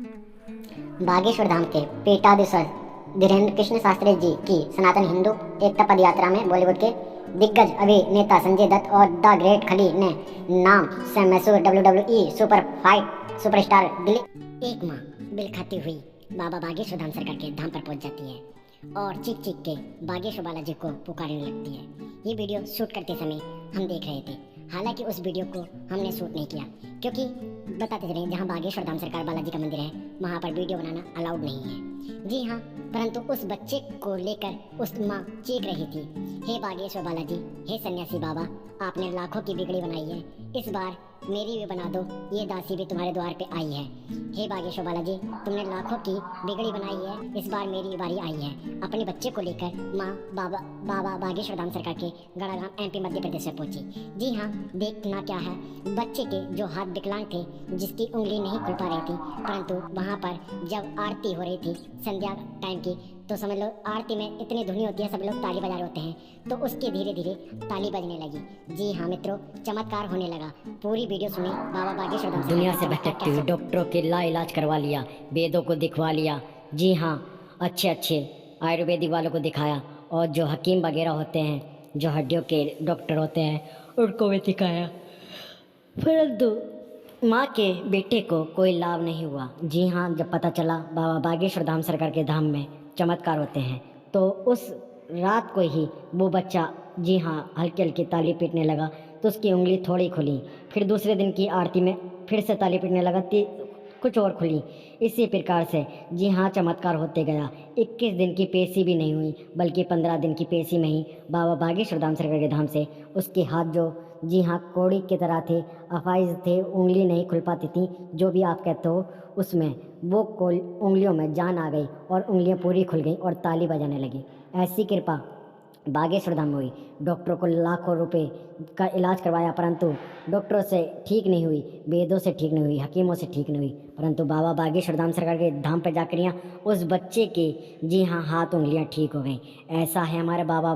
बागेश्वर धाम के पीठाधीश्वर धीरेन्द्र कृष्ण शास्त्री जी की सनातन हिंदू एकता पद यात्रा में बॉलीवुड के दिग्गज अभिनेता संजय दत्त और द ग्रेट खली ने नाम से मशहूर WWE super fight superstar Dilip एक माँ बिल खाती हुई बाबा बागेश्वर धाम सरकार के धाम पर पहुंच जाती है और चीख चीख के बागेश्वर बालाजी को पुकारने लगती है। ये वीडियो शूट करते समय हम देख रहे थे। हालांकि उस वीडियो को हमने शूट नहीं किया क्योंकि बताते चले जहाँ बागेश्वर धाम सरकार बालाजी का मंदिर है वहाँ पर वीडियो बनाना अलाउड नहीं है। जी हाँ, परंतु उस बच्चे को लेकर उस माँ चीख रही थी, हे बागेश्वर बालाजी, हे सन्यासी बाबा, आपने लाखों की बिगड़ी बनाई है, इस बार मेरी भी बना दो, ये दासी भी तुम्हारे द्वार पे आई है। हे बागेश्वर बालाजी, तुमने लाखों की बिगड़ी बनाई है, इस बार मेरी बारी आई है। अपने बच्चे को लेकर माँ बाबा बागेश्वर धाम सरकार के गढ़ागांव MP मध्य प्रदेश में पहुंची। जी हाँ, देखना क्या है, बच्चे के जो हाथ विकलांग थे, जिसकी उंगली नहीं खुल पा रही थी, परंतु वहाँ पर जब आरती हो रही थी संध्या टाइम की, तो समझ लो आरती में इतनी धुनी होती है, सब लोग ताली बजा रहे होते हैं, तो उसके धीरे धीरे ताली बजने लगी। जी हाँ मित्रों, चमत्कार होने लगा। पूरी वीडियो सुने बाबा बागेश्वर धाम दुनिया से भटकती हुई डॉक्टरों के इलाज करवा लिया, वेदों को दिखवा लिया। जी हाँ, अच्छे अच्छे आयुर्वेदिक वालों को दिखाया और जो हकीम वगैरह होते हैं, जो हड्डियों के डॉक्टर होते हैं, उनको भी दिखाया, परंतु माँ के बेटे को कोई लाभ नहीं हुआ। जी हाँ, जब पता चला बाबा बागेश्वर धाम सरकार के धाम में चमत्कार होते हैं, तो उस रात को ही वो बच्चा, जी हाँ, हल्की हल्की ताली पीटने लगा, तो उसकी उंगली थोड़ी खुली। फिर दूसरे दिन की आरती में फिर से ताली पीटने लगा, कुछ और खुली। इसी प्रकार से जी हाँ चमत्कार होते गया। 21 दिन की पेशी भी नहीं हुई, बल्कि 15 दिन की पेशी में ही बाबा बागेश्वर धाम सरकार के धाम से उसके हाथ, जो जी हाँ कौड़ी की तरह थे, अपाहिज थे, उंगली नहीं खुल पाती थी, जो भी आप कहते हो, उसमें वो उंगलियों में जान आ गई और उंगलियां पूरी खुल गई और ताली बजाने लगी। ऐसी कृपा बागेश्वर धाम में हुई। डॉक्टरों को लाखों रुपए का इलाज करवाया, परंतु डॉक्टरों से ठीक नहीं हुई, वेदों से ठीक नहीं हुई, हकीमों से ठीक नहीं हुई, परंतु बाबा बागेश्वर धाम सरकार के धाम पर जाकर यहाँ उस बच्चे के, जी हाँ, हाथ उंगलियाँ ठीक हो गई। ऐसा है हमारे बाबा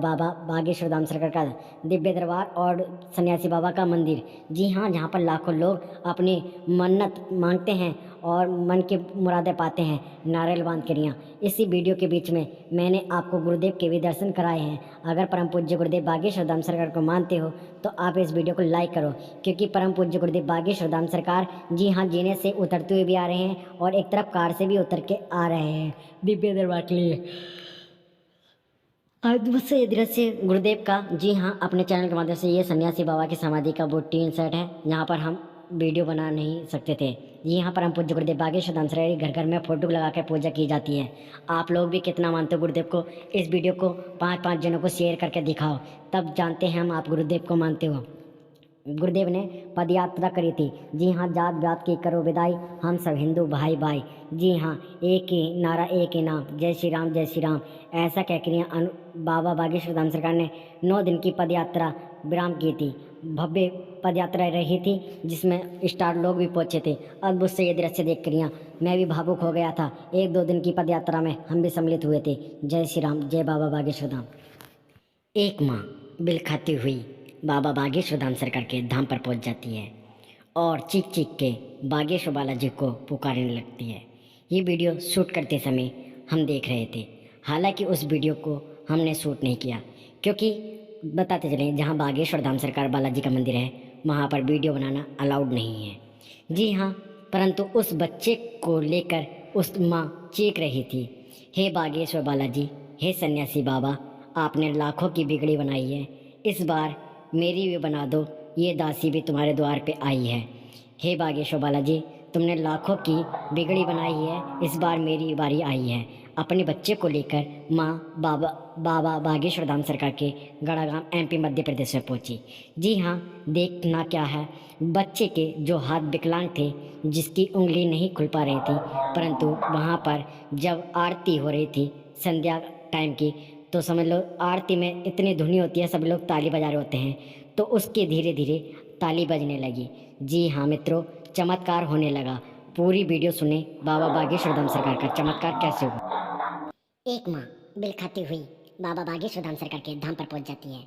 बागेश्वर धाम सरकार का दिव्य दरबार और सन्यासी बाबा का मंदिर। जी हाँ, जहाँ पर लाखों लोग अपनी मन्नत मांगते हैं और मन की मुरादें पाते हैं, नारियल बांध कर। यहाँ इसी वीडियो के बीच में मैंने आपको गुरुदेव के भी दर्शन कराए हैं। अगर परम पूज्य गुरुदेव बागेश्वर धाम सरकार को मानते हो तो आप इस वीडियो को लाइक करो, क्योंकि परम पूज्य गुरुदेव बागेश्वर धाम सरकार, जी हाँ, जीने से उतरते हुए भी आ रहे हैं और एक तरफ कार से भी उतर के आ रहे हैं दिव्य दरबार के लिए। अद्भुत से दृश्य गुरुदेव का। जी हाँ, अपने चैनल के माध्यम से ये सन्यासी बाबा की समाधि का वो टीन सेट है, यहाँ पर हम वीडियो बना नहीं सकते थे। यहाँ पर हम पूज्य गुरुदेव बागेश्वर धाम सरकार घर घर में फोटो लगा कर पूजा की जाती है। आप लोग भी कितना मानते हो गुरुदेव को? इस वीडियो को 5-5 जनों को शेयर करके दिखाओ, तब जानते हैं हम आप गुरुदेव को मानते हो। गुरुदेव ने पद यात्रा करी थी। जी हाँ, जात जात की करो विदाई, हम सब हिंदू भाई भाई। जी हाँ, एक ही नारा एक ही नाम, जय श्री राम जय श्री राम। ऐसा कहकर बाबा बागेश्वर धाम सरकार ने 9 दिन की पद यात्रा विराम की थी। भव्य पद यात्रा रही थी, जिसमें स्टार लोग भी पहुंचे थे। अद्भुत से ये दृश्य देख कर यहाँ मैं भी भावुक हो गया था। 1-2 दिन की पद यात्रा में हम भी सम्मिलित हुए थे। जय श्री राम, जय बाबा बागेश्वर धाम। एक माँ बिल खाती हुई बाबा बागेश्वर धाम सरकार के धाम पर पहुंच जाती है और चीख चीख के बागेश्वर बालाजी को पुकारने लगती है। ये वीडियो शूट करते समय हम देख रहे थे। हालांकि उस वीडियो को हमने शूट नहीं किया क्योंकि बताते चलें, जहाँ बागेश्वर धाम सरकार बालाजी का मंदिर है वहाँ पर वीडियो बनाना अलाउड नहीं है। जी हाँ, परंतु उस बच्चे को लेकर उस माँ चीख रही थी, हे बागेश्वर बालाजी, हे सन्यासी बाबा, आपने लाखों की बिगड़ी बनाई है, इस बार मेरी भी बना दो, ये दासी भी तुम्हारे द्वार पे आई है। हे बागेश्वर बालाजी, तुमने लाखों की बिगड़ी बनाई है, इस बार मेरी बारी आई है। अपने बच्चे को लेकर माँ बाबा बागेश्वर धाम सरकार के गढ़ागांव MP मध्य प्रदेश में पहुंची। जी हाँ, देखना क्या है, बच्चे के जो हाथ विकलांग थे, जिसकी उंगली नहीं खुल पा रही थी, परंतु वहाँ पर जब आरती हो रही थी संध्या टाइम की, तो समझ लो आरती में इतनी धुनी होती है, सब लोग ताली बजा रहे होते हैं, तो उसके धीरे धीरे ताली बजने लगी। जी हाँ मित्रों, चमत्कार होने लगा। पूरी वीडियो सुने बाबा बागेश्वर धाम सरकार का चमत्कार कैसे हुआ। एक माँ बिल खाती हुई बाबा बागेश्वर धाम सरकार के धाम पर पहुंच जाती है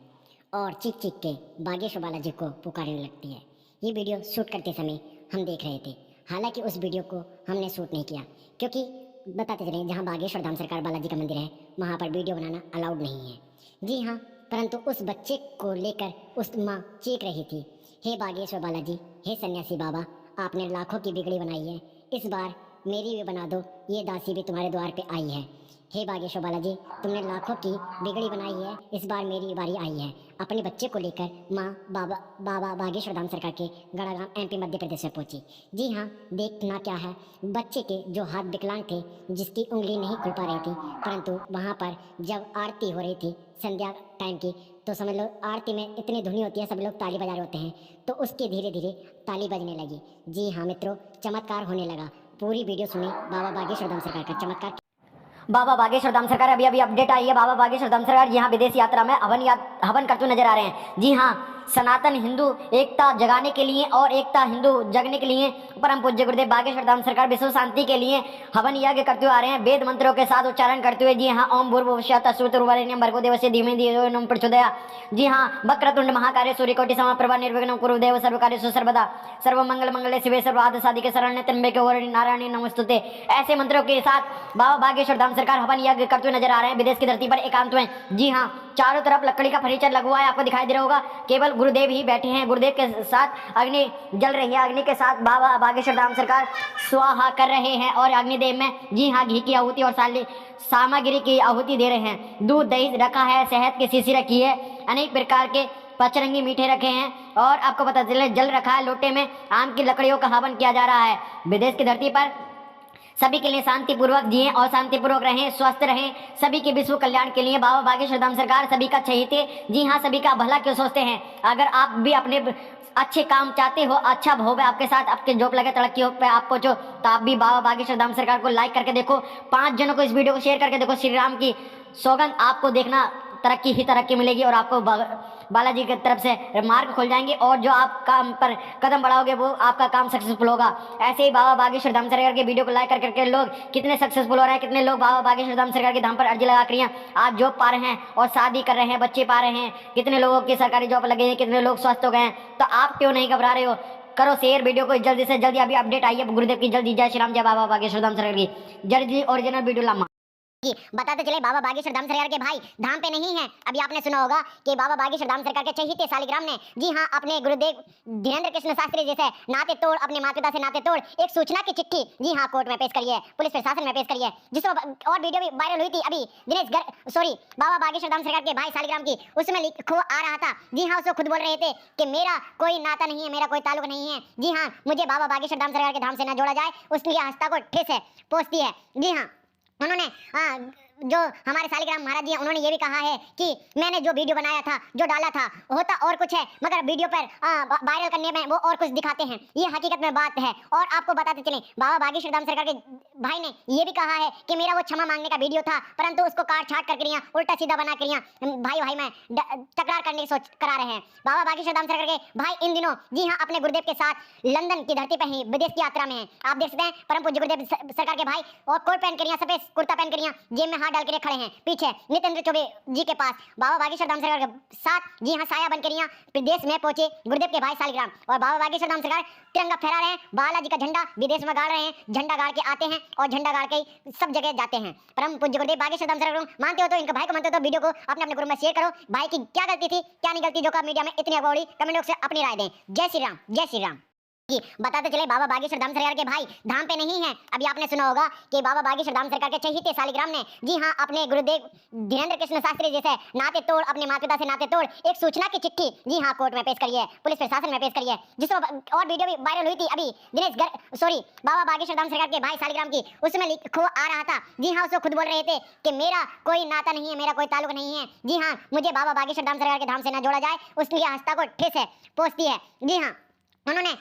और चीख चीख के बागेश्वर बालाजी को पुकारने लगती है। ये वीडियो शूट करते समय हम देख रहे थे। हालांकि उस वीडियो को हमने शूट नहीं किया, क्योंकि बताते चले जहाँ बागेश्वर धाम सरकार बालाजी का मंदिर है वहाँ पर वीडियो बनाना अलाउड नहीं है। जी हाँ, परंतु उस बच्चे को लेकर उस माँ चीख रही थी, हे बागेश्वर बालाजी, हे सन्यासी बाबा, आपने लाखों की बिगड़ी बनाई है, इस बार मेरी भी बना दो, ये दासी भी तुम्हारे द्वार पे आई है। हे बागेश्वर बालाजी, तुमने लाखों की बिगड़ी बनाई है, इस बार मेरी बारी आई है। अपने बच्चे को लेकर माँ बाबा बागेश्वर धाम सरकार के गड़ागांव MP मध्य प्रदेश में पहुंची। जी हाँ, देखना क्या है, बच्चे के जो हाथ विकलांग थे, जिसकी उंगली नहीं खुल पा रही थी, परंतु वहाँ पर जब आरती हो रही थी संध्या टाइम की, तो समझ लो आरती में इतनी धुनी होती है, सब लोग ताली बजा रहे होते हैं, तो उसकी धीरे धीरे ताली बजने लगी। जी हाँ मित्रों, चमत्कार होने लगा। पूरी वीडियो सुनी बाबा बागेश्वर धाम सरकार का चमत्कार। बाबा बागेश्वर धाम सरकार अभी अपडेट आई है। बाबा बागेश्वर धाम सरकार यहाँ विदेश यात्रा में हवन करते हुए नजर आ रहे हैं। जी हाँ, सनातन हिंदू एकता जगाने के लिए और एकता हिंदू जगने के लिए परम पूज्य गुरुदेव बागेश्वर धाम सरकार विश्व शांति के लिए हवन यज्ञ करते हुए आ रहे हैं, वेद मंत्रों के साथ उच्चारण करते हुए। जी हाँ, ओम भूर्भुवस्सुः तत्सवितुर्वरेण्यं भर्गो देवस्य धीमहि धियो यो न प्रचोदयात्। जी हाँ, वक्रतुंड महाकाय सूर्यकोटि समप्रभा निर्विघ्नं कुरु देव सर्वकार्येषु सर्वदा सर्वमंगल मंगले शिवे सर्वार्थ साधिके शरण्ये त्र्यंबके गौरी नारायणी नमोस्तुते। ऐसे मंत्रों के साथ बाबा बागेश्वर धाम सरकार हवन यज्ञ करते हुए नजर आ रहे हैं विदेश की धरती पर एकांत में। जी हाँ, चारों तरफ लकड़ी का फर्नीचर लगा हुआ है, आपको दिखाई दे रहा होगा। केवल गुरुदेव ही बैठे हैं, गुरुदेव के साथ अग्नि जल रही है, अग्नि के साथ बाबा बागेश्वर धाम सरकार स्वाहा कर रहे हैं और अग्निदेव में जी हाँ घी की आहुति और सामग्री की आहुति दे रहे हैं। दूध दही रखा है, शहद की शीशी रखी है, अनेक प्रकार के पचरंगी मीठे रखे हैं और आपको पता चले जल रखा है, लोटे में आम की लकड़ियों का हवन किया जा रहा है। विदेश की धरती पर सभी के लिए शांतिपूर्वक जिएं और शांतिपूर्वक रहें, स्वस्थ रहें, सभी के विश्व कल्याण के लिए बाबा बागेश्वर धाम सरकार सभी का चहेते। जी हाँ, सभी का भला क्यों सोचते हैं। अगर आप भी अपने अच्छे काम चाहते हो, अच्छा होगा आपके साथ, आपके जॉब लगे, तरक्की पे आप पहुंचो, तो आप भी बाबा बागेश्वर धाम सरकार को लाइक करके देखो, 5 जनों को इस वीडियो को शेयर करके देखो। श्री राम की सौगंध, आपको देखना तरक्की ही तरक्की मिलेगी और आपको बालाजी की तरफ से मार्ग खुल जाएंगे और जो आप काम पर कदम बढ़ाओगे वो आपका काम सक्सेसफुल होगा। ऐसे ही बाबा बागेश्वर धाम सरकार के वीडियो को लाइक करके लोग कितने सक्सेसफुल हो रहे हैं, कितने लोग बाबा बागेश्वर धाम सरकार के धाम पर अर्जी लगा कर आज जॉब पा रहे हैं और शादी कर रहे हैं, बच्चे पा रहे हैं, कितने लोगों की सरकारी जॉब लगे हैं, कितने लोग स्वस्थ हो गए हैं। तो आप क्यों नहीं घबरा रहे हो, करो शेयर वीडियो को जल्दी से जल्दी। अभी अपडेट आई है गुरुदेव की, जल्दी। जय श्री राम, जय बाबा बागेश्वर धाम सरकार की जल्दी ओरिजिनल वीडियो लामा। बताते चले बाबा बागेश्वर धाम सरकार के भाई धाम पे नहीं है। अभी आपने सुना होगा कि बाबा बागेश्वर धाम सरकार के चहेते शालिग्राम ने जी हाँ अपने गुरुदेव धीरेन्द्र कृष्ण शास्त्री जैसे नाते तोड़, अपने माता पिता से नाते तोड़ एक सूचना की चिट्ठी जी हाँ कोर्ट में पेश करी है, पुलिस प्रशासन में पेश करी है, जिस और वीडियो भी वायरल हुई थी अभी बाबा बागेश्वर धाम सरकार के भाई शालिग्राम की, उसमें लिखो आ रहा था। जी हाँ, उसको खुद बोल रहे थे कि मेरा कोई नाता नहीं है, मेरा कोई ताल्लुक नहीं है। जी हाँ, मुझे बाबा बागेश्वर धाम सरकार के धाम से न जोड़ा जाए, उसके लिए आस्था को ठेस है पहुंचती है। जी हाँ, उन्होंने जो हमारे शालिग्राम महाराज जी हैं उन्होंने ये भी कहा है कि मैंने जो वीडियो बनाया था, जो डाला था, होता और कुछ है, मगर वीडियो पर वायरल करने में वो और कुछ दिखाते हैं। ये हकीकत में बात है। और आपको बताते चलें बाबा बागेश्वर धाम सरकार के भाई ने ये भी कहा है कि मेरा वो क्षमा मांगने का वीडियो था, परंतु उसको काट छाट करके उल्टा सीधा बना कर भाई में तकरार करने की सोच करा रहे हैं। बाबा बागेश्वर धाम सरकार के भाई इन दिनों जी हाँ अपने गुरुदेव के साथ लंदन की धरती पर ही विदेश की यात्रा में है। आप देख सकते हैं परम पूज्य गुरुदेव सरकार के भाई और कोट पहन कर, सफेद कुर्ता पहन कर, जेब में डाल के खड़े हैं पीछे नितेंद्र चौबे जी के पास। बाबा बागेश्वर धाम सरकार के साथ जी हाँ साया बनकर यहाँ प्रदेश में पहुंचे गुरुदेव के भाई शालिग्राम, और बाबा बागेश्वर धाम सरकार तिरंगा फहरा रहे हैं, बालाजी का झंडा विदेश में गाड़ रहे हैं, झंडा गाड़ के आते हैं और झंडा गाड़ के सब जगह जाते हैं। परम पूज्य गुरुदेव बागेश्वर धाम सरकार मानते हो तो इनके भाई को मानते हो तो वीडियो को अपने अपने ग्रुप में शेयर करो। भाई की क्या गलती थी, क्या नहीं गलती, जो का मीडिया में इतनी अगौड़ी, कमेंट बॉक्स में अपनी राय दें। जय श्री राम, जय श्री राम। बताते चले बाबा बागेश्वर धाम सरकार के भाई धाम पे नहीं है। अभी आपने सुना होगा कि बाबा बागेश्वर धाम सरकार के चहेते शालिग्राम ने जी हाँ अपने गुरुदेव धीरेन्द्र कृष्ण शास्त्री जैसे नाते तोड़, अपने माता पिता से नाते तोड़ एक सूचना की चिट्ठी जी हाँ कोर्ट में पेश करी है, पुलिस प्रशासन में पेश करी है, जिस और वीडियो भी वायरल हुई थी अभी बाबा बागेश्वर धाम सरकार के भाई शालिग्राम की, उसमें लिखो आ रहा था। जी हाँ, उसको खुद बोल रहे थे कि मेरा कोई नाता नहीं है, मेरा कोई ताल्लुक नहीं है। जी हाँ, मुझे बाबा बागेश्वर धाम सरकार के धाम से न जोड़ा जाए, उसके लिए आस्था को ठेस है पहुंचती है। जी हाँ, उन्होंने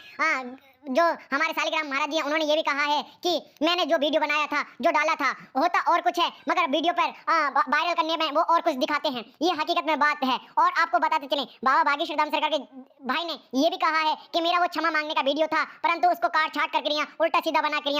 जो हमारे शालिग्राम महाराज जी हैं उन्होंने ये भी कहा है कि मैंने जो वीडियो बनाया था, जो डाला था, होता और कुछ है, मगर वीडियो पर वायरल करने में वो और कुछ दिखाते हैं। ये हकीकत में बात है। और आपको बताते चलें बाबा बागेश्वर धाम सरकार के भाई ने ये भी कहा है कि मेरा वो क्षमा मांगने का वीडियो था, परंतु उसको काट छाट करके उल्टा सीधा बना कर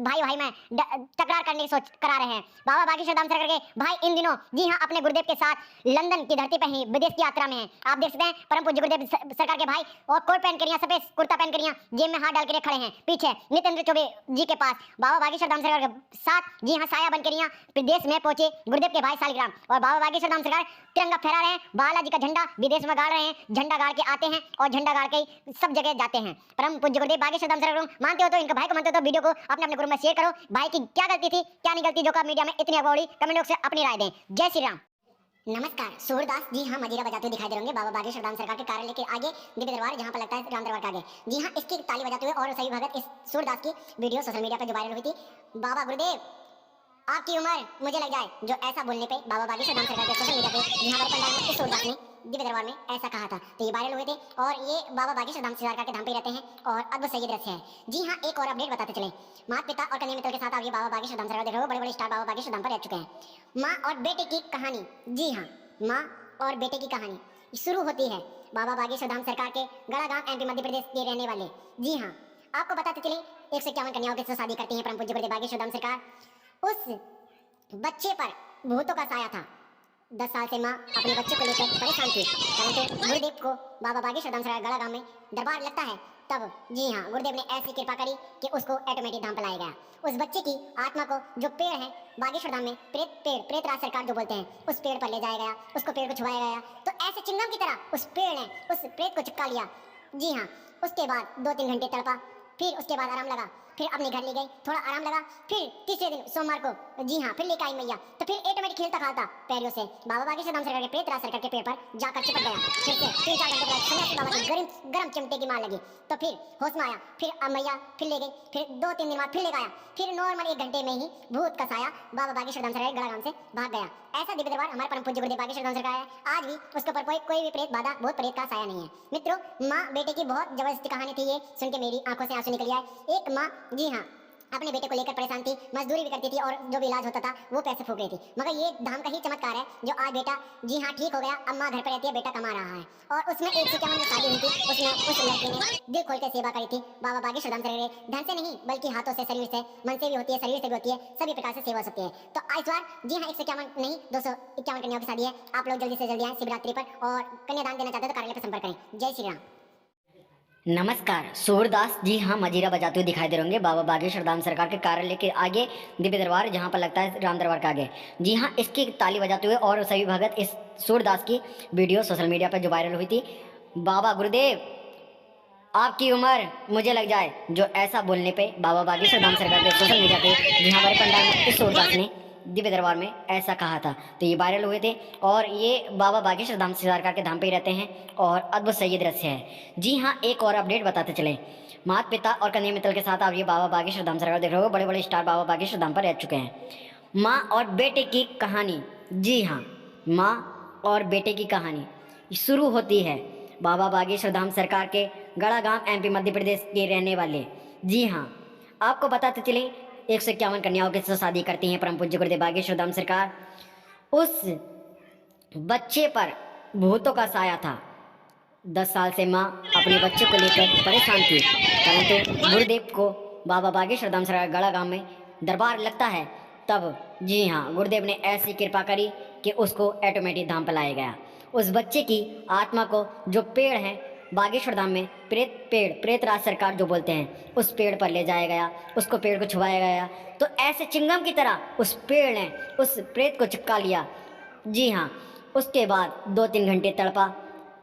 भाई में तकरार करने की सोच करा रहे हैं। बाबा बागेश्वर धाम सरकार के भाई इन दिनों जी हाँ अपने गुरुदेव के साथ लंदन की धरती पर ही विदेश की यात्रा में है। आप देख सकते हैं परम पूज्य गुरुदेव सरकार के भाई और कोट पहन कर, सफेद कुर्ता पहन कर, जेब में हाथ डाल के खड़े हैं पीछे नितेंद्र चौबे जी के पास बाबा बागेश्वर धाम सरकार के साथ जी हाँ साया बनकर यहाँ प्रदेश में पहुंचे गुरुदेव के भाई सालिग्राम और बाबा बागेश्वर धाम सरकार तिरंगा फहरा रहे हैं, बालाजी का झंडा विदेश में गाड़ रहे हैं, झंडा गाड़ के आते हैं और झंडा गाड़ के सब जगह जाते हैं। परम पूज्य गुरुदेव बागेश्वर धाम सरकार को मानते हो तो इनका भाई को मानते हो तो वीडियो को अपने अपने ग्रुप में शेयर करो। भाई की क्या गलती थी क्या नहीं गलती जो का मीडिया में इतनी अगौड़ी कमेंट बॉक्स से अपनी राय दें। जय श्री राम। नमस्कार, सूरदास जी हाँ मजीरा बजाते हुए दिखाई दे होंगे बाबा बागेश्वर धाम सरकार के कार्यालय के आगे दिव्य दरबार जहाँ पर लगता है राम दरबार के आगे। जी हाँ, इसकी ताली बजाते हुए और सभी भगत इस सूरदास की वीडियो सोशल मीडिया पर जो वायरल हुई थी, बाबा गुरुदेव आपकी उम्र मुझे लग जाए, जो ऐसा बोलने पे बाबा बागेश्वर धाम सरकार के सोशल मीडिया पे यहाँ पर पंडाल में इस सूरदास ने दिव्य दरबार में ऐसा कहा था, तो ये वायरल हुए थे और ये बाबा बागेश्वर धाम सरकार के धाम पे रहते हैं और अद्भुत सही दृश्य है। जी हाँ, एक और अपडेट बताते चले, माता पिता और कन्या मित्र के साथ आप ये बाबा बागेश्वर धाम सरकार देख रहे हो, बड़े बड़े स्टार बाबा बागेश्वर धाम पर रह चुके हैं। माँ और बेटे की कहानी, जी हाँ, माँ और बेटे की कहानी शुरू होती है बाबा बागेश्वर धाम सरकार के गड़ा गांव एमपी मध्य प्रदेश के रहने वाले। जी हाँ, आपको बताते चले 151 कन्याओं के साथ शादी करती हैं परम पूज्य गुरुदेव बागेश्वर धाम सरकार। उस बच्चे पर भूतों का साया था। 10 साल से माँ अपने बच्चे को लेकर परेशान थी, परंतु गुरुदेव को बाबा बागेश्वर धाम सरकार गड़ा गांव में दरबार लगता है तब जी हाँ गुरुदेव ने ऐसी कृपा करी कि उसको ऑटोमेटिक धाम पर लाया गया। उस बच्चे की आत्मा को जो पेड़ है बागेश्वर धाम में प्रेतराज सरकार जो बोलते हैं, उस पेड़ पर ले जाया गया, उसको पेड़ को छुपाया गया, तो ऐसे चिंगम की तरह उस पेड़ ने उस प्रेत को चिपका लिया। जी हाँ, उसके बाद 2-3 घंटे तड़पा, फिर उसके बाद आराम लगा, फिर अपने घर ले गई, थोड़ा आराम लगा, फिर तीसरे दिन सोमवार को जी हाँ फिर लेकर आई मैया, तो फिर ऑटोमेटिक खेलता खाता पैरों से बाबा बागेश्वर धाम सरकार के प्रेतराज सरकार के पेड़ पर जाकर चिपक गया। फिर से 3-4 घंटे बाद सन्यासी बाबा की गरम चिमटे की मार लगी, तो फिर होश में आया, फिर अब मैया फिर ले गई, फिर 2-3 दिन बाद फिर लेकर आया, फिर नॉर्मल 1 घंटे में ही भूत का साया बाबा बागेश्वर धाम सरकार गड़ा गांव से भाग गया। ऐसा दिव्य दरबार हमारे परम पूज्य गुरुदेव बागेश्वर धाम सरकार है। आज भी उसके ऊपर कोई भी प्रेत बाधा भूत प्रेत का साया नहीं है। मित्रों, माँ बेटे की बहुत जबरदस्त कहानी थी, ये सुन के मेरी आंखों से आंसू निकल आए। एक माँ जी हाँ अपने बेटे को लेकर परेशान थी, मजदूरी भी करती थी और जो भी इलाज होता था वो पैसे फूक रही थी, मगर ये धाम का ही चमत्कार है जो आज बेटा जी हाँ ठीक हो गया, अब माँ घर पर रहती है, बेटा कमा रहा है। और उसमें 151 जो शादी हुई थी उसमें उस लड़के ने दिल खोल कर सेवा करी थी बाबा बागेश्वर धाम सरकार। धन से नहीं बल्कि हाथों से, शरीर से, मन से भी होती है, शरीर से भी होती है, सभी प्रकार से सेवा हो सकती है। तो इस बार जी हाँ 151 नहीं 251 कन्याओं की शादी है। आप लोग जल्दी से जल्दी आए शिवरात्रि पर और कन्यादान देना चाहते हो तो कार्यालय पर संपर्क करें। जय श्री राम। नमस्कार, सूरदास जी हाँ मजीरा बजाते हुए दिखाई दे रहे होंगे बाबा बागेश्वर धाम सरकार के कार्यालय के आगे दिव्य दरबार जहाँ पर लगता है राम दरबार के आगे। जी हाँ, इसकी ताली बजाते हुए और सभी भगत इस सूरदास की वीडियो सोशल मीडिया पर जो वायरल हुई थी, बाबा गुरुदेव आपकी उम्र मुझे लग जाए, जो ऐसा बोलने पे बाबा बागेश्वर धाम सरकार के सोशल मीडिया पे यहाँ हमारे पंडाल में इस सूरदास ने दिव्य दरबार में ऐसा कहा था, तो ये वायरल हुए थे और ये बाबा बागेश्वर धाम सरकार के धाम पे ही रहते हैं और अद्भुत सही दृश्य है। जी हाँ, एक और अपडेट बताते चले, माता पिता और कन्या मित्र के साथ आप ये बाबा बागेश्वर धाम सरकार देख रहे हो, बड़े बड़े स्टार बाबा बागेश्वर धाम पर रह चुके हैं। माँ और बेटे की कहानी, जी हाँ, माँ और बेटे की कहानी शुरू होती है बाबा बागेश्वर धाम सरकार के गड़ा गांव एमपी मध्य प्रदेश के रहने वाले। जी हाँ, आपको बताते चले 151 कन्याओं के साथ शादी करती हैं परम पूज्य गुरुदेव बागेश्वर धाम सरकार। उस बच्चे पर भूतों का साया था। 10 साल से माँ अपने बच्चे को लेकर परेशान थी, परंतु गुरुदेव को बाबा बागेश्वर धाम सरकार गड़ा गांव में दरबार लगता है तब जी हाँ गुरुदेव ने ऐसी कृपा करी कि उसको ऑटोमेटिक धाम पर लाया गया। उस बच्चे की आत्मा को जो पेड़ है बागेश्वर धाम में प्रेतराज सरकार जो बोलते हैं, उस पेड़ पर ले जाया गया, उसको पेड़ को छुपाया गया, तो ऐसे चिंगम की तरह उस पेड़ ने उस प्रेत को चिपका लिया। जी हाँ, उसके बाद 2-3 घंटे तड़पा,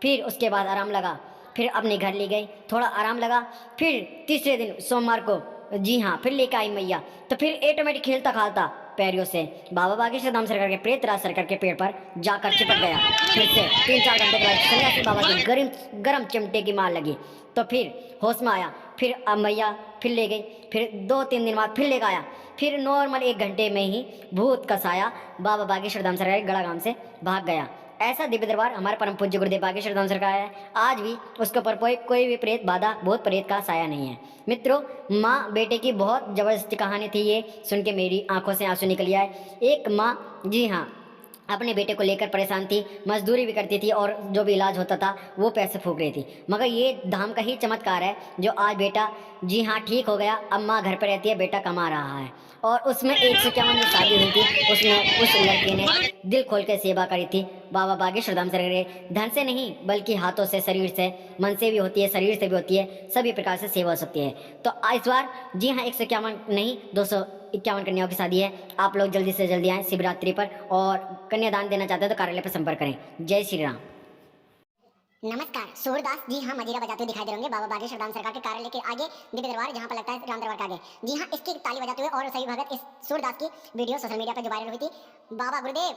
फिर उसके बाद आराम लगा, फिर अपने घर ले गई, थोड़ा आराम लगा, फिर तीसरे दिन सोमवार को जी हाँ फिर लेकर आई मैया, तो फिर ऑटोमेटिक खेलता खालता पैरों से बाबा बागेश्वर धाम सरकार के प्रेतराज सरकार के पेड़ पर जाकर चिपक गया। फिर से 3-4 घंटे के बाद सन्यासी बाबा की गरम चिमटे की मार लगी, तो फिर होश में आया, फिर अब मैया फिर ले गई, फिर 2-3 दिन बाद फिर लेकर आया, फिर नॉर्मल 1 घंटे में ही भूत का साया बाबा बागेश्वर धाम सरकार के गड़ा गांव से भाग गया। ऐसा दिव्य दरबार हमारे परम पूज्य गुरुदेव बागेश्वर धाम सरकार है। आज भी उसके ऊपर कोई भी प्रेत बाधा भूत प्रेत का साया नहीं है। मित्रों, माँ बेटे की बहुत जबरदस्त कहानी थी, ये सुन के मेरी आंखों से आंसू निकल आए। एक माँ जी हाँ अपने बेटे को लेकर परेशान थी, मजदूरी भी करती थी और जो भी इलाज होता था वो पैसे फूक रही थी, मगर ये धाम का ही चमत्कार है जो आज बेटा जी हाँ ठीक हो गया, अब माँ घर पर रहती है, बेटा कमा रहा है। और उसमें 151 जो शादी हुई थी उसमें उस लड़के ने दिल खोल कर सेवा करी थी बाबा बागेश्वर धाम सरकार धन से नहीं बल्कि हाथों से, शरीर से, मन से भी होती है, शरीर से भी होती है, सभी प्रकार से सेवा हो सकती है। तो इस बार जी हाँ 151 नहीं 251 कन्याओं की शादी है। आप लोग जल्दी से जल्दी आएँ शिवरात्रि पर, और कन्यादान देना चाहते हैं तो कार्यालय पर संपर्क करें। जय श्री राम। नमस्कार, सूरदास जी हाँ मजीरा बजाते हुए दिखाई दे रहे होंगे बाबा बागेश्वर धाम सरकार के कार्यालय के आगे, दिव्य दरबार जहाँ पर लगता है राम दरबार के आगे। जी हाँ, इसकी ताली बजाते हुए और सभी भगत इस सूरदास की वीडियो सोशल मीडिया पर जो वायरल हुई थी, बाबा गुरुदेव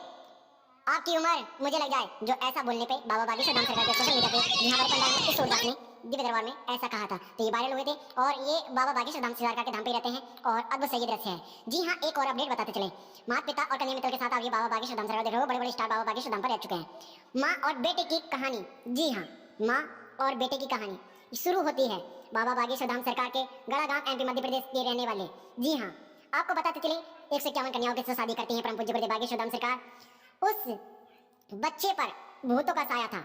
आपकी उम्र मुझे लग जाए, जो ऐसा बोलने पे बाबा बागेश्वर धाम सरकार के सोशल मीडिया पे जी हमारे पंडाल में इस सूरदास ने दिव्य दरबार में ऐसा कहा था, तो ये वायरल हुए थे। और ये बाबा बागेश्वर धाम सरकार के धाम पे रहते हैं और अद्भुत सही दृश्य है। जी हाँ, एक और अपडेट बताते चले, माता पिता और कन्या मित्र के साथ आप ये बाबा बागेश्वर धाम सरकार देख रहे हो, बड़े बड़े स्टार बाबा बागेश्वर धाम पर रह चुके हैं। माँ और बेटे की कहानी, जी हाँ, माँ और बेटे की कहानी शुरू होती है बाबा बागेश्वर धाम सरकार के गड़ा गांव एमपी मध्य प्रदेश के रहने वाले। जी हाँ, आपको बताते चले 151 कन्याओं के साथ शादी करती हैं परम पूज्य गुरुदेव बागेश्वर धाम सरकार। उस बच्चे पर भूतों का साया था।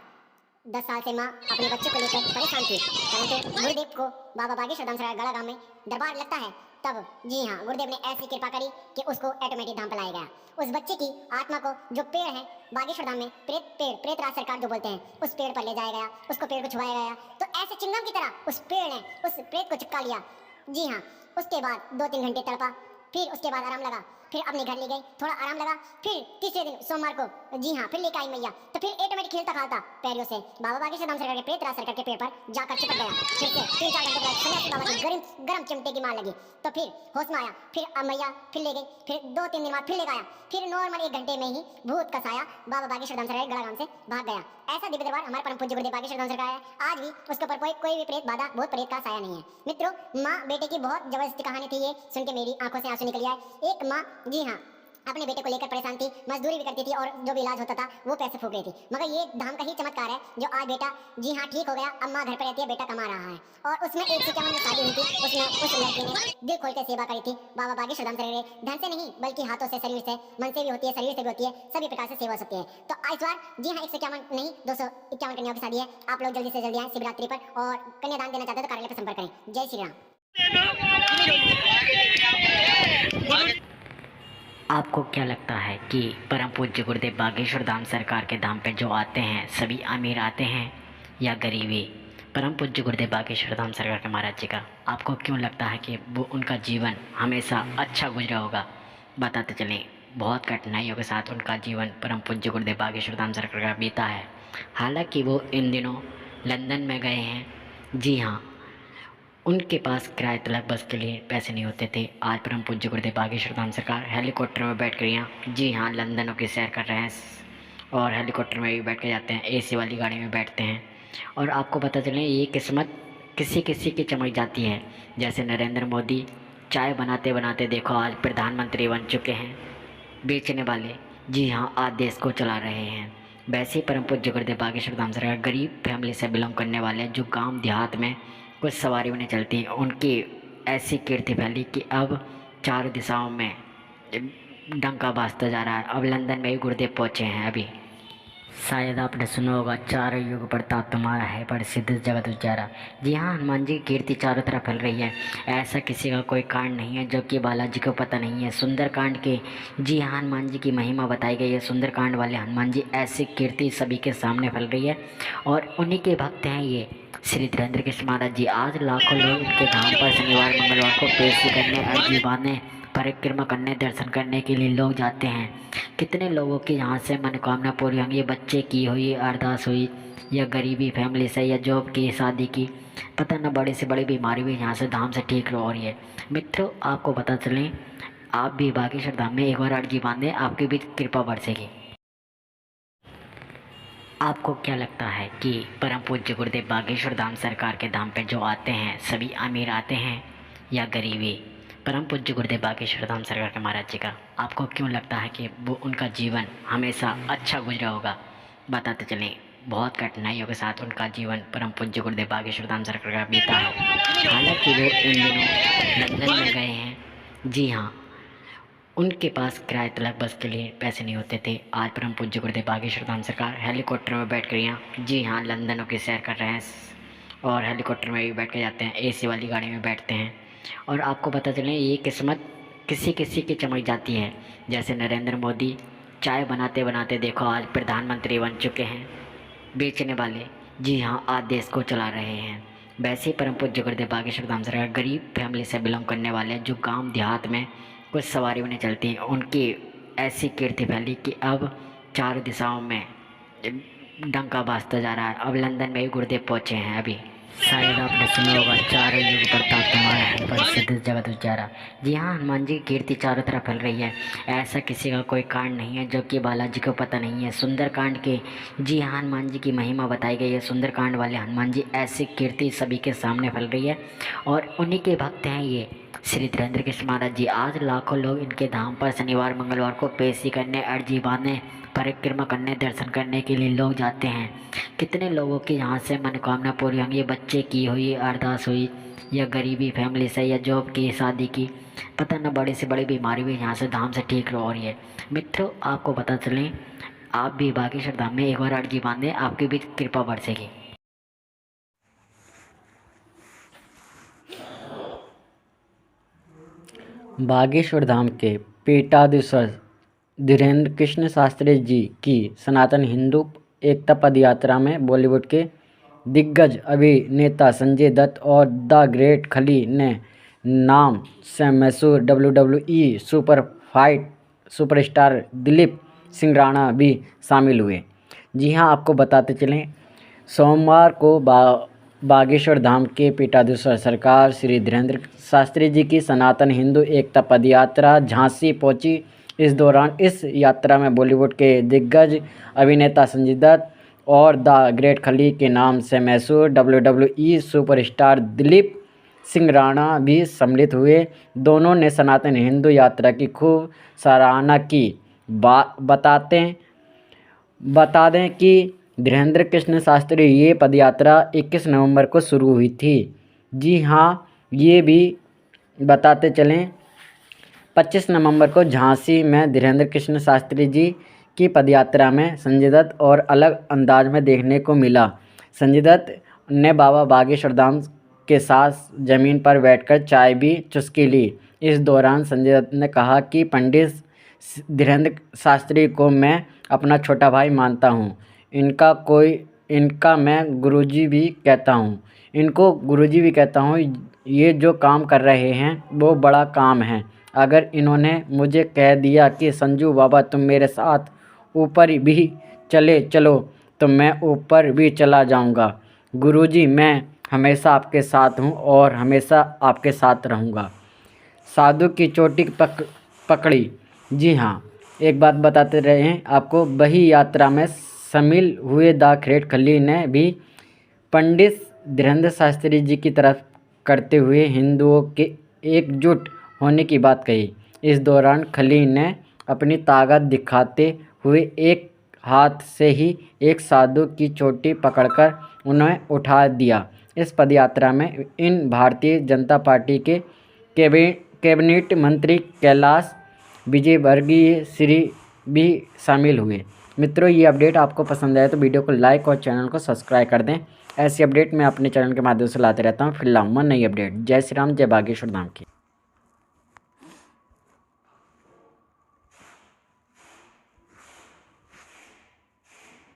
10 साल से माँ अपने बच्चे को लेकर परेशान थी, परंतु गुरुदेव को बाबा बागेश्वर धाम सरकार गड़ा गांव में दरबार लगता है। तब जी हाँ, गुरुदेव ने ऐसी कृपा करी कि उसको ऑटोमेटिक धाम पर लाया गया। उस बच्चे की आत्मा को जो पेड़ है बागेश्वर धाम में, प्रेतराज सरकार जो बोलते हैं, उस पेड़ पर ले जाया गया, उसको पेड़ को छुआया गया, तो ऐसे चिंगम की तरह उस पेड़ ने उस प्रेत को चिपका लिया। जी हाँ, उसके बाद 2-3 घंटे तड़पा, फिर उसके बाद आराम लगा, फिर अपने घर ले गई, थोड़ा आराम लगा, फिर तीसरे दिन सोमवार को जी हाँ फिर लेकर आई मैया, तो फिर ऑटोमेटिक खेलता खाता पैरों से बाबा बागेश्वर धाम सरकार के प्रेतराज सरकार के पेड़ पर जाकर चिपक गया। फिर से 3-4 घंटे बाद सन्यासी बाबा की गरम चिमटे की मार लगी, तो फिर होश में आया, फिर मैया फिर ले गई, फिर 2-3 दिन बाद फिर ले गया, फिर नॉर्मल 1 घंटे में ही भूत का साया बाबा बागेश्वर धाम सरकार गड़ा गांव से भाग गया। ऐसा दिव्य दरबार हमारे परम पूज्य गुरुदेव बागेश्वर धाम सरकार है। आज भी उसके ऊपर कोई भी प्रेत बाधा भूत प्रेत का साया नहीं है। मित्रों, माँ बेटे की बहुत जबरदस्ती कहानी थी, ये सुन के मेरी आंखों से आंसू निकल आए। एक माँ जी हाँ अपने बेटे को लेकर परेशान थी, मजदूरी भी करती थी और जो भी इलाज होता था वो पैसे फूक रही थी, मगर ये धाम का ही चमत्कार है जो आज बेटा जी हाँ ठीक हो गया। अब माँ घर पर रहती है, बेटा कमा रहा है, और उसमें 151 में शादी हुई थी, उसमें उस लड़की ने दिल खोल कर सेवा करी थी बाबा बागेश्वर धाम सरकार। धन से नहीं बल्कि हाथों से, शरीर से, मन से भी होती है, शरीर से भी होती है, सभी प्रकार से सेवा हो सकती है। तो इस बार जी हाँ 151 नहीं 251 कन्याओं की शादी है। आप लोग जल्दी से जल्दी आए शिवरात्रि पर, और कन्यादान देना चाहते हैं तो कार्यालय पर संपर्क करें। जय श्री राम। आपको क्या लगता है कि परम पूज्य गुरुदेव बागेश्वर धाम सरकार के धाम पे जो आते हैं सभी अमीर आते हैं या गरीबी? परम पूज्य गुरुदेव बागेश्वर धाम सरकार के महाराज जी का आपको क्यों लगता है कि वो उनका जीवन हमेशा अच्छा गुजरा होगा? बताते चलें, बहुत कठिनाइयों के साथ उनका जीवन परम पूज्य गुरुदेव बागेश्वर धाम सरकार का बीता है। हालांकि वो इन दिनों लंदन में गए हैं। जी हाँ, उनके पास किराए तलक बस के लिए पैसे नहीं होते थे। आज परम पूज्य गुरुदेव बागेश्वर धाम सरकार हेलीकॉप्टर में बैठ कर यहाँ जी हाँ लंदनों की सैर कर रहे हैं, और हेलीकॉप्टर में भी बैठ के जाते हैं, एसी वाली गाड़ी में बैठते हैं। और आपको पता चले ये किस्मत किसी किसी की चमक जाती है। जैसे नरेंद्र मोदी चाय बनाते बनाते देखो आज प्रधानमंत्री बन चुके हैं, बेचने वाले जी हाँ आज देश को चला रहे हैं। वैसे ही परम पूज्य गुरुदेव बागेश्वर धाम सरकार गरीब फैमिली से बिलोंग करने वाले जो गांव देहात में कुछ सवारी भी नहीं चलती, उनकी ऐसी कीर्ति फैली कि अब चारों दिशाओं में डंका बाजता जा रहा है। अब लंदन में ही गुरुदेव पहुँचे हैं। अभी शायद आपने सुना होगा, चारों युग प्रताप तुम्हारा है, पर सिद्ध जगत उजारा। जी हाँ, हनुमान जी की कीर्ति चारों तरफ फैल रही है। ऐसा किसी का कोई कांड नहीं है जो कि बालाजी को पता नहीं है। सुंदर कांड के जी हाँ हनुमान जी की महिमा बताई गई है। सुंदर कांड वाले हनुमान जी ऐसी कीर्ति सभी के सामने फैल रही है, और उन्हीं के भक्त हैं ये श्री धीरेन्द्र कृष्ण महाराज जी। आज लाखों लोग इनके धाम पर शनिवार मंगलवार को पेशी करने, अर्जी बांधने, परिक्रमा करने, दर्शन करने के लिए लोग जाते हैं। कितने लोगों की यहाँ से मनोकामना पूरी होंगी, बच्चे की हुई, अरदास हुई, या गरीबी फैमिली से, या जॉब की, शादी की, पता न बड़ी से बड़ी बीमारी भी यहाँ से धाम से ठीक हो रही है। मित्रों, आपको पता चलें, आप भी बागेश्वर धाम में एक बार अर्जी बांधें, आपकी भी कृपा बरसेगी। आपको क्या लगता है कि परम पूज्य गुरुदेव बागेश्वर धाम सरकार के धाम पे जो आते हैं सभी अमीर आते हैं या गरीबी? परम पूज्य गुरुदेव बागेश्वर धाम सरकार के महाराज जी का आपको क्यों लगता है कि वो उनका जीवन हमेशा अच्छा गुजरा होगा? बताते चलें, बहुत कठिनाइयों के साथ उनका जीवन परम पूज्य गुरुदेव बागेश्वर धाम सरकार का बीता है। हालांकि वो इन दिनों लंदन में गए हैं। जी हाँ, उनके पास किराए तलक बस के लिए पैसे नहीं होते थे। आज परम पूज्य गुरुदेव बागेश्वर धाम सरकार हेलीकॉप्टर में बैठ कर यहाँ जी हाँ लंदनों की सैर कर रहे हैं, और हेलीकॉप्टर में भी बैठ के जाते हैं, एसी वाली गाड़ी में बैठते हैं। और आपको पता चले ये किस्मत किसी किसी की चमक जाती है। जैसे नरेंद्र मोदी चाय बनाते बनाते देखो आज प्रधानमंत्री बन चुके हैं बेचने वाले। जी हाँ, आज देश को चला रहे हैं। वैसे ही परम पूज्य गुरुदेव बागेश्वर धाम सरकार गरीब फैमिली से बिलोंग करने वाले जो गांव देहात में कुछ सवारी में चलती हैं, उनकी ऐसी कीर्ति फैली कि अब चारों दिशाओं में डंका बाजता जा रहा है। अब लंदन में भी गुरुदेव पहुँचे हैं। अभी शायद आपने सुना होगा, चारों युग प्रताप तुम्हारा है, प्रसिद्ध जगत उजारा। जी हाँ, हनुमान जी की कीर्ति चारों तरफ फैल रही है। ऐसा किसी का कोई कांड नहीं है जो कि बालाजी को पता नहीं है। सुंदर कांड के, जी हाँ, हनुमान जी की महिमा बताई गई है। सुंदर कांड वाले हनुमान जी ऐसी कीर्ति सभी के सामने फैल रही है और उन्हीं के भक्त हैं ये श्री धीरेन्द्र कृष्ण महाराज जी। आज लाखों लोग इनके धाम पर शनिवार मंगलवार को पेशी करने, अर्जी बांधने, परिक्रमा करने, दर्शन करने के लिए लोग जाते हैं। कितने लोगों की यहाँ से मनोकामना पूरी होंगी, बच्चे की हुई, अरदास हुई, या गरीबी फैमिली से, या जॉब की, शादी की, पता न बड़ी से बड़ी बीमारी भी यहाँ से धाम से ठीक हो रही है। मित्रों, आपको पता चले आप भी बागेश्वर धाम में एक बार अर्जी बांधें, आपकी भी कृपा बरसेगी। बागेश्वर धाम के पीठाधीश्वर धीरेन्द्र कृष्ण शास्त्री जी की सनातन हिंदू एकता पद यात्रा में बॉलीवुड के दिग्गज अभिनेता संजय दत्त और द ग्रेट खली ने नाम से मशहूर WWE सुपरस्टार दिलीप सिंह राणा भी शामिल हुए। जी हां, आपको बताते चलें, सोमवार को बागेश्वर धाम के पीठाधीश्वर सरकार श्री धीरेन्द्र शास्त्री जी की सनातन हिंदू एकता पद यात्रा झांसी पहुंची। इस दौरान इस यात्रा में बॉलीवुड के दिग्गज अभिनेता संजय दत्त और द ग्रेट खली के नाम से मशहूर WWE सुपरस्टार दिलीप सिंह राणा भी सम्मिलित हुए। दोनों ने सनातन हिंदू यात्रा की खूब सराहना की। बता दें कि धीरेन्द्र कृष्ण शास्त्री ये पदयात्रा 21 नवंबर को शुरू हुई थी। जी हाँ, ये भी बताते चलें, 25 नवंबर को झांसी में धीरेन्द्र कृष्ण शास्त्री जी की पदयात्रा में संजय दत्त और अलग अंदाज में देखने को मिला। संजय दत्त ने बाबा बागेश्वर धाम के साथ ज़मीन पर बैठकर चाय भी चुस्की ली। इस दौरान संजय दत्त ने कहा कि पंडित धीरेन्द्र शास्त्री को मैं अपना छोटा भाई मानता हूँ। इनका मैं गुरुजी भी कहता हूँ। ये जो काम कर रहे हैं वो बड़ा काम है। अगर इन्होंने मुझे कह दिया कि संजू बाबा तुम मेरे साथ ऊपर भी चलो तो मैं ऊपर भी चला जाऊंगा। गुरुजी, मैं हमेशा आपके साथ हूँ और हमेशा आपके साथ रहूँगा। साधु की चोटी पकड़ी। जी हाँ, एक बात बताते रहे हैं आपको, वही यात्रा में शामिल हुए द ग्रेट खली ने भी पंडित धीरेन्द्र शास्त्री जी की तरफ करते हुए हिंदुओं के एकजुट होने की बात कही। इस दौरान खली ने अपनी ताकत दिखाते हुए एक हाथ से ही एक साधु की चोटी पकड़कर उन्हें उठा दिया। इस पदयात्रा में इन भारतीय जनता पार्टी के कैबिनेट मंत्री कैलाश विजयवर्गीय श्री भी शामिल हुए। मित्रों, ये अपडेट आपको पसंद आए तो वीडियो को लाइक और चैनल को सब्सक्राइब कर दें। ऐसी अपडेट मैं अपने चैनल के माध्यम से लाते रहता हूँ। फिर लाऊंगा नई अपडेट। जय श्री राम, जय बागेश्वर धाम की।